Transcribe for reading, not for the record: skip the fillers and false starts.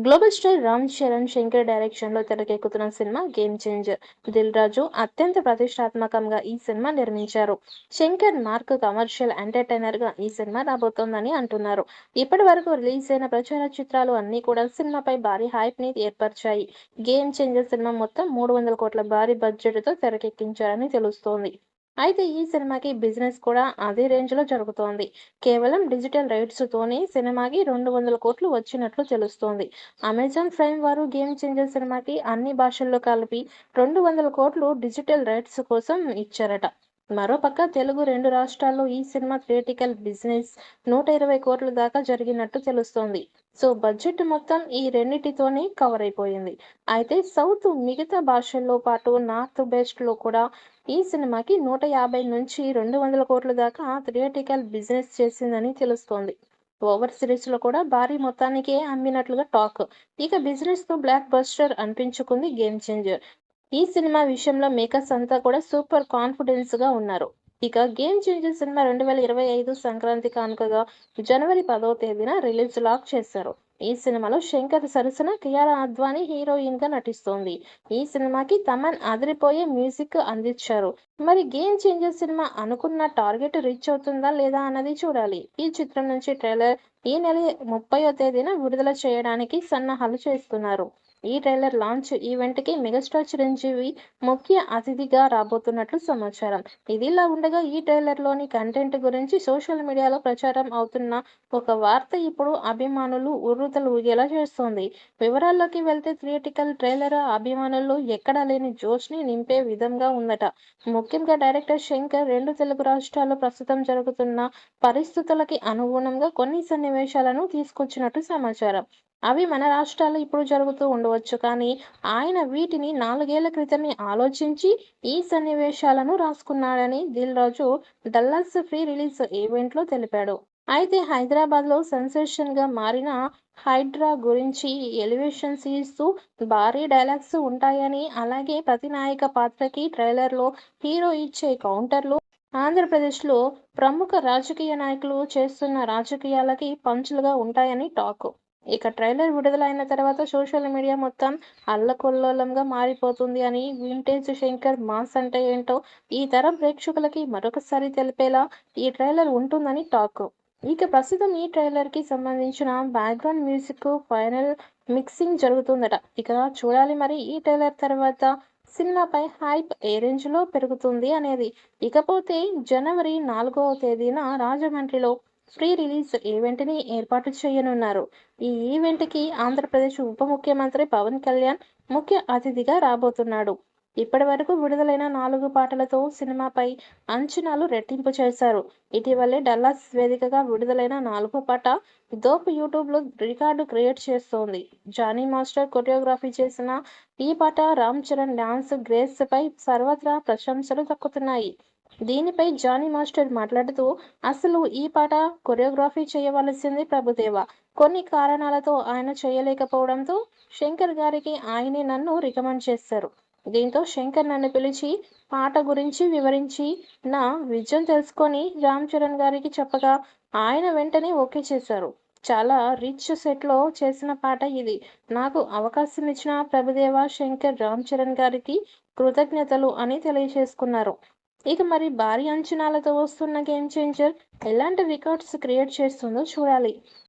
Global star Ram Charan Shankar direction లో తెరకెక్కుతున్న cinema game changer. Dil Raju అత్యంత ప్రతిష్టాత్మకంగా ఈ సినిమా నిర్మించారు. శంకర్ మార్క్ కమర్షియల్ ఎంటర్టైనర్ గా ఈ సినిమా రాబోతోందని అంటున్నారు. ఇప్పటి వరకు రిలీజ్ అయిన ప్రచార చిత్రాలు అన్ని కూడా సినిమాపై భారీ హైప్ ని ఏర్పరిచాయి. గేమ్ చేంజర్ సినిమా మొత్తం 300 కోట్ల భారీ బడ్జెట్ తో తెరకెక్కించారని తెలుస్తోంది. అయితే ఈ సినిమాకి బిజినెస్ కూడా అదే రేంజ్ లో జరుగుతోంది. కేవలం డిజిటల్ రైట్స్ తోనే సినిమాకి 200 కోట్లు వచ్చినట్లు తెలుస్తోంది. అమెజాన్ ప్రైమ్ వారు గేమ్ చేంజర్ సినిమాకి అన్ని భాషల్లో కలిపి 200 కోట్లు డిజిటల్ రైట్స్ కోసం ఇచ్చారట. మరోపక్క తెలుగు 2 రాష్ట్రాల్లో ఈ సినిమా థియేట్రికల్ బిజినెస్ 120 కోట్ల దాకా జరిగినట్టు తెలుస్తోంది. సో బడ్జెట్ మొత్తం ఈ రెండిటితోనే కవర్ అయిపోయింది. అయితే సౌత్ మిగతా భాషల్లో పాటు నార్త్ వెస్ట్ లో కూడా ఈ సినిమాకి 150 నుంచి 200 కోట్ల దాకా థియేట్రికల్ బిజినెస్ చేసిందని తెలుస్తోంది. ఓవర్ సిరీస్ లో కూడా భారీ మొత్తానికే అమ్మినట్లుగా టాక్. ఇక బిజినెస్ తో బ్లాక్ బస్టర్ అనిపించుకుంది గేమ్ చేంజర్. ఈ సినిమా విషయంలో మేకర్స్ అంతా కూడా సూపర్ కాన్ఫిడెన్స్ గా ఉన్నారు. ఇక గేమ్ చేంజర్ సినిమా 2025 సంక్రాంతి కానుకగా జనవరి 10వ తేదీన రిలీజ్ లాక్ చేశారు. ఈ సినిమాలో శంకర్ సరసన కియారా అద్వానీ హీరోయిన్ గా నటిస్తోంది. ఈ సినిమాకి తమన్ అదిరిపోయే మ్యూజిక్ అందించారు. మరి గేమ్ చేంజర్ సినిమా అనుకున్న టార్గెట్ రీచ్ అవుతుందా లేదా అన్నది చూడాలి. ఈ చిత్రం నుంచి ట్రైలర్ ఈ నెల 30వ తేదీన విడుదల చేయడానికి సన్నాహాలు చేస్తున్నారు. ఈ ట్రైలర్ లాంచ్ ఈవెంట్ కి మెగాస్టార్ చిరంజీవి ముఖ్య అతిథిగా రాబోతున్నట్లు సమాచారం. ఇదిలా ఉండగా ఈ ట్రైలర్ లోని కంటెంట్ గురించి సోషల్ మీడియాలో ప్రచారం అవుతున్న ఒక వార్త ఇప్పుడు అభిమానులు ఉర్రూతలు ఊగేలా చేస్తోంది. వివరాల్లోకి వెళ్తే థియేట్రికల్ ట్రైలర్ అభిమానుల్లో ఎక్కడా లేని జోష్ ని నింపే విధంగా ఉందట. ముఖ్యంగా డైరెక్టర్ శంకర్ 2 తెలుగు రాష్ట్రాల్లో ప్రస్తుతం జరుగుతున్న పరిస్థితులకి అనుగుణంగా కొన్ని సన్నివేశాలను తీసుకొచ్చినట్టు సమాచారం. అవి మన రాష్ట్రాల్లో ఇప్పుడు జరుగుతూ ఉండవచ్చు, కానీ ఆయన వీటిని 4 ఏళ్ల క్రితమే ఆలోచించి ఈ సన్నివేశాలను రాసుకున్నాడని Dil Raju Dallas pre release event లో తెలిపాడు. అయితే హైదరాబాద్ లో సెన్సేషన్ గా మారిన హైడ్రా గురించి ఎలివేషన్స్ ఇస్తూ భారీ డైలాగ్స్ ఉంటాయని, అలాగే ప్రతి నాయక పాత్రకి ట్రైలర్ లో హీరో ఇచ్చే కౌంటర్లు ఆంధ్రప్రదేశ్లో ప్రముఖ రాజకీయ నాయకులు చేస్తున్న రాజకీయాలకి పంచులుగా ఉంటాయని టాక్. ఇక ట్రైలర్ విడుదలైన తర్వాత సోషల్ మీడియా మొత్తం అల్లకల్లోలంగా మారిపోతుంది అని, వింటేజ్ శంకర్ మాస్ అంటే ఏంటో ఈ తరం ప్రేక్షకులకి మరొకసారి తెలిపేలా ఈ ట్రైలర్ ఉంటుందని టాక్. ఇక ప్రస్తుతం ఈ ట్రైలర్ కి సంబంధించిన బ్యాక్గ్రౌండ్ మ్యూజిక్ ఫైనల్ మిక్సింగ్ జరుగుతుందట. ఇక చూడాలి మరి ఈ ట్రైలర్ తర్వాత సినిమాపై హైప్ ఏ రేంజ్ లో పెరుగుతుంది అనేది. ఇకపోతే జనవరి 4వ తేదీన రాజమండ్రిలో ప్రీ రిలీజ్ ఈవెంట్ ని ఏర్పాటు చేయనున్నారు. ఈ ఈవెంట్ కి ఆంధ్రప్రదేశ్ ఉప ముఖ్యమంత్రి పవన్ కళ్యాణ్ ముఖ్య అతిథిగా రాబోతున్నాడు. ఇప్పటి వరకు విడుదలైన 4 పాటలతో సినిమాపై అంచనాలు రెట్టింపు చేశారు. ఇటీవలే డల్లాస్ వేదికగా విడుదలైన 4వ పాట దోప్ యూట్యూబ్ లో రికార్డు క్రియేట్ చేస్తోంది. జానీ మాస్టర్ కొరియోగ్రఫీ చేసిన ఈ పాట రామ్ చరణ్ డాన్స్ గ్రేస్ పై సర్వత్రా ప్రశంసలు దక్కుతున్నాయి. దీనిపై జానీ మాస్టర్ మాట్లాడుతూ, అసలు ఈ పాట కొరియోగ్రఫీ చేయవలసింది ప్రభుదేవా. కొన్ని కారణాలతో ఆయన చేయలేకపోవడంతో శంకర్ గారికి ఆయనే నన్ను రికమెండ్ చేశారు. దీంతో శంకర్ నన్ను పిలిచి పాట గురించి వివరించి నా విజయం తెలుసుకొని రామ్ చరణ్ గారికి చెప్పగా ఆయన వెంటనే ఓకే చేశారు. చాలా రిచ్ సెట్ లో చేసిన పాట ఇది. నాకు అవకాశం ఇచ్చిన ప్రభుదేవా, శంకర్, రామ్ చరణ్ గారికి కృతజ్ఞతలు అని తెలియజేసుకున్నారు. ఇక మరి భారీ అంచనాలతో వస్తున్న గేమ్ చేంజర్ ఎలాంటి రికార్డ్స్ క్రియేట్ చేస్తుందో చూడాలి.